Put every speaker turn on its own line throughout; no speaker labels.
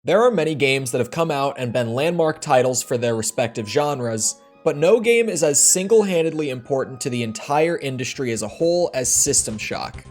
There are many games that have come out and been landmark titles for their respective genres, but no game is as single-handedly important to the entire industry as a whole as System Shock.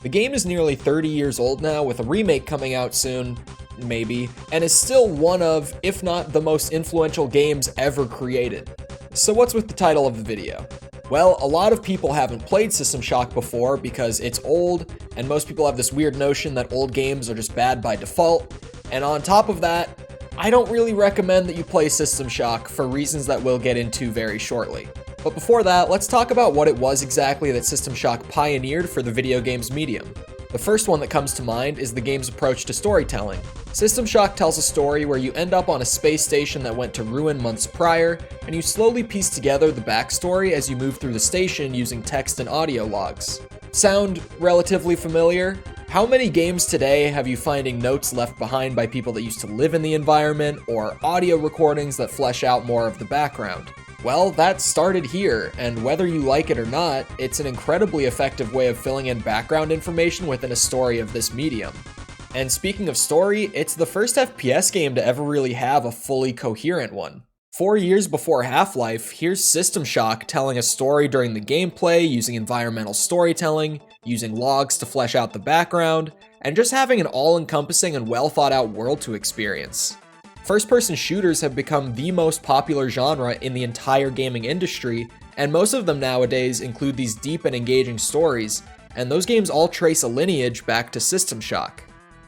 The game is nearly 30 years old now, with a remake coming out soon, maybe, and is still one of, if not the most influential games ever created. So what's with the title of the video? Well, a lot of people haven't played System Shock before because it's old, and most people have this weird notion that old games are just bad by default. And on top of that, I don't really recommend that you play System Shock for reasons that we'll get into very shortly. But before that, let's talk about what it was exactly that System Shock pioneered for the video games medium. The first one that comes to mind is the game's approach to storytelling. System Shock tells a story where you end up on a space station that went to ruin months prior, and you slowly piece together the backstory as you move through the station using text and audio logs. Sound relatively familiar? How many games today have you finding notes left behind by people that used to live in the environment, or audio recordings that flesh out more of the background? Well, that started here, and whether you like it or not, it's an incredibly effective way of filling in background information within a story of this medium. And speaking of story, it's the first FPS game to ever really have a fully coherent one. 4 years before Half-Life, here's System Shock telling a story during the gameplay using environmental storytelling, using logs to flesh out the background, and just having an all-encompassing and well-thought-out world to experience. First-person shooters have become the most popular genre in the entire gaming industry, and most of them nowadays include these deep and engaging stories, and those games all trace a lineage back to System Shock.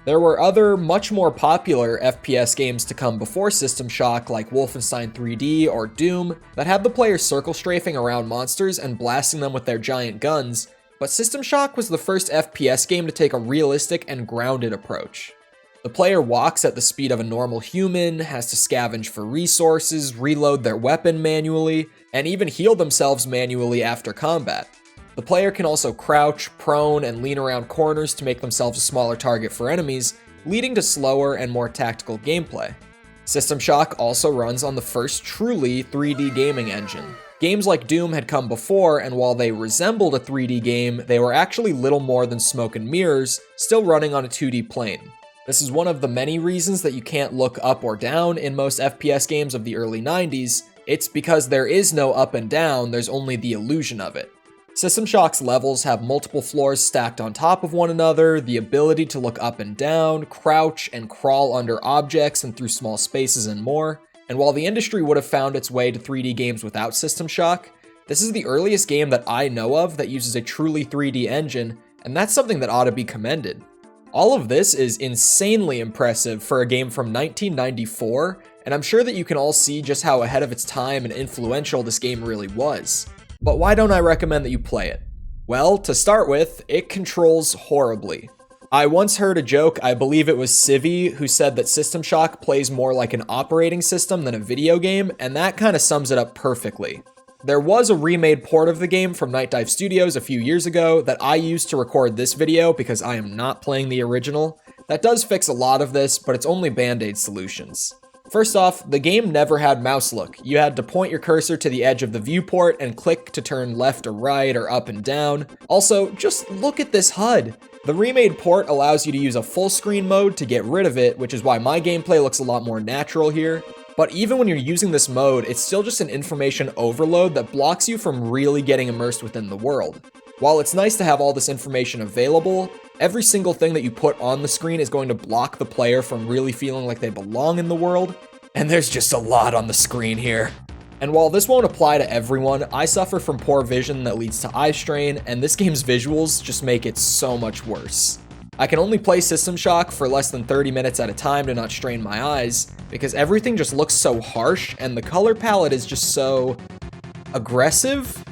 There were other, much more popular FPS games to come before System Shock, like Wolfenstein 3D or Doom, that had the player circle strafing around monsters and blasting them with their giant guns, but System Shock was the first FPS game to take a realistic and grounded approach. The player walks at the speed of a normal human, has to scavenge for resources, reload their weapon manually, and even heal themselves manually after combat. The player can also crouch, prone, and lean around corners to make themselves a smaller target for enemies, leading to slower and more tactical gameplay. System Shock also runs on the first truly 3D gaming engine. Games like Doom had come before, and while they resembled a 3D game, they were actually little more than smoke and mirrors, still running on a 2D plane. This is one of the many reasons that you can't look up or down in most FPS games of the early 90s. It's because there is no up and down, there's only the illusion of it. System Shock's levels have multiple floors stacked on top of one another, the ability to look up and down, crouch, and crawl under objects and through small spaces and more. And while the industry would have found its way to 3D games without System Shock, this is the earliest game that I know of that uses a truly 3D engine, and that's something that ought to be commended. All of this is insanely impressive for a game from 1994, and I'm sure that you can all see just how ahead of its time and influential this game really was. But why don't I recommend that you play it? Well, to start with, it controls horribly. I once heard a joke, I believe it was Civi, who said that System Shock plays more like an operating system than a video game, and that kind of sums it up perfectly. There was a remade port of the game from Night Dive Studios a few years ago that I used to record this video because I am not playing the original. That does fix a lot of this, but it's only band-aid solutions. First off, the game never had mouse look. You had to point your cursor to the edge of the viewport and click to turn left or right or up and down. Also, just look at this HUD. The remade port allows you to use a full screen mode to get rid of it, which is why my gameplay looks a lot more natural here. But even when you're using this mode, it's still just an information overload that blocks you from really getting immersed within the world. While it's nice to have all this information available, every single thing that you put on the screen is going to block the player from really feeling like they belong in the world, and there's just a lot on the screen here. And while this won't apply to everyone, I suffer from poor vision that leads to eye strain, and this game's visuals just make it so much worse. I can only play System Shock for less than 30 minutes at a time to not strain my eyes, because everything just looks so harsh, and the color palette is just so aggressive?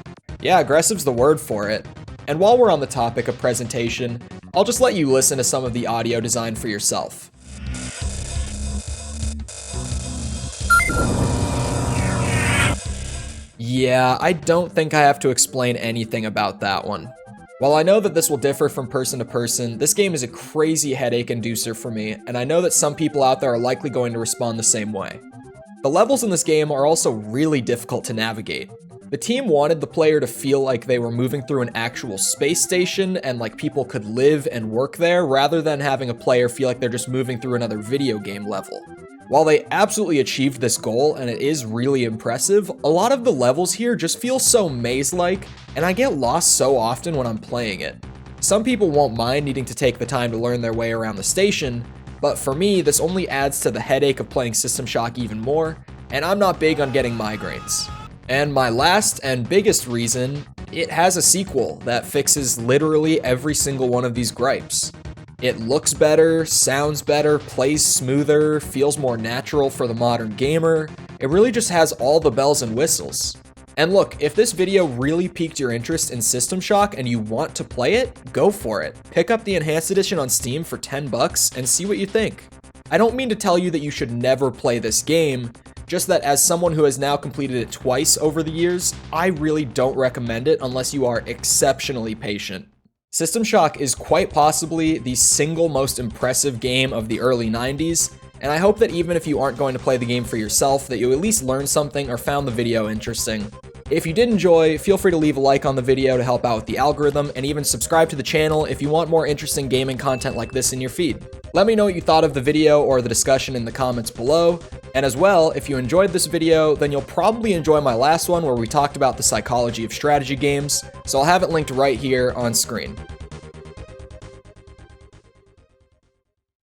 Yeah, aggressive's the word for it. And while we're on the topic of presentation, I'll just let you listen to some of the audio design for yourself. Yeah, I don't think I have to explain anything about that one. While I know that this will differ from person to person, this game is a crazy headache inducer for me, and I know that some people out there are likely going to respond the same way. The levels in this game are also really difficult to navigate. The team wanted the player to feel like they were moving through an actual space station and like people could live and work there, rather than having a player feel like they're just moving through another video game level. While they absolutely achieved this goal, and it is really impressive, a lot of the levels here just feel so maze-like, and I get lost so often when I'm playing it. Some people won't mind needing to take the time to learn their way around the station, but for me, this only adds to the headache of playing System Shock even more, and I'm not big on getting migraines. And my last and biggest reason, it has a sequel that fixes literally every single one of these gripes. It looks better, sounds better, plays smoother, feels more natural for the modern gamer. It really just has all the bells and whistles. And look, if this video really piqued your interest in System Shock and you want to play it, go for it. Pick up the Enhanced Edition on Steam for $10 and see what you think. I don't mean to tell you that you should never play this game, just that as someone who has now completed it twice over the years, I really don't recommend it unless you are exceptionally patient. System Shock is quite possibly the single most impressive game of the early 90s, and I hope that even if you aren't going to play the game for yourself, that you at least learned something or found the video interesting. If you did enjoy, feel free to leave a like on the video to help out with the algorithm, and even subscribe to the channel if you want more interesting gaming content like this in your feed. Let me know what you thought of the video or the discussion in the comments below. And as well, if you enjoyed this video, then you'll probably enjoy my last one where we talked about the psychology of strategy games, so I'll have it linked right here on screen.